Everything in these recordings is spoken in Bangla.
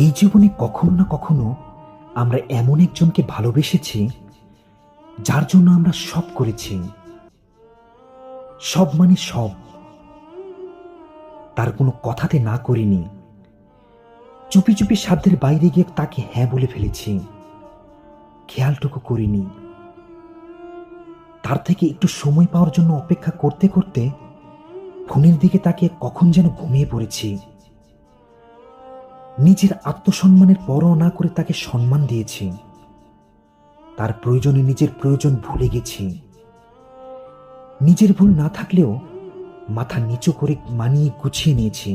এই জীবনে কখনো না কখনো আমরা এমন একজনকে ভালোবেসেছি যার জন্য আমরা সব করেছি। সব মানে সব। তার কোনো কথাতে না করিনি, চুপি চুপি সাধ্যের বাইরে গিয়ে তাকে হ্যাঁ বলে ফেলেছি, খেয়ালটুকু করিনি। তার থেকে একটু সময় পাওয়ার জন্য অপেক্ষা করতে করতে ফোনের দিকে তাকিয়ে কখন যেন ঘুমিয়ে পড়েছি। নিজের আত্মসম্মানের পরোয়া না করে তাকে সম্মান দিয়েছি, তার প্রয়োজনে নিজের প্রয়োজন ভুলে গেছি। নিজের ভুল না থাকলেও মাথা নিচু করে মানিয়ে গুছিয়ে নিয়েছি।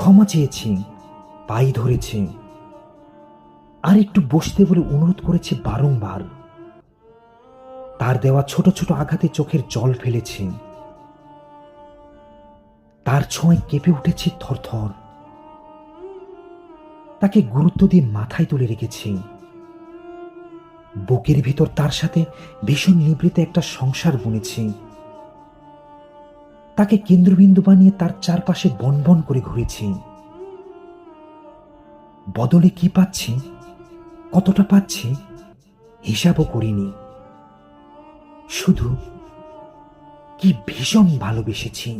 ক্ষমা চেয়েছি, পায়ে ধরেছি, আর একটু বসতে বলে অনুরোধ করেছি বারংবার। তার দেওয়া ছোট ছোট আঘাতে চোখের জল ফেলেছি, তার ছোঁয়ায় কেঁপে উঠেছি থরথর। তাকে গুরুত্ব দিয়ে মাথায় তুলে রেখেছি, বুকের ভিতর তার সাথে ভীষণ নিভৃতে একটা সংসার বুনেছি। তাকে কেন্দ্রবিন্দু বানিয়ে তার চারপাশে বনবন করে ঘুরেছি। বদলে কি পাচ্ছি, কতটা পাচ্ছি হিসাবও করিনি। শুধু কি ভীষণ ভালোবেসেছি।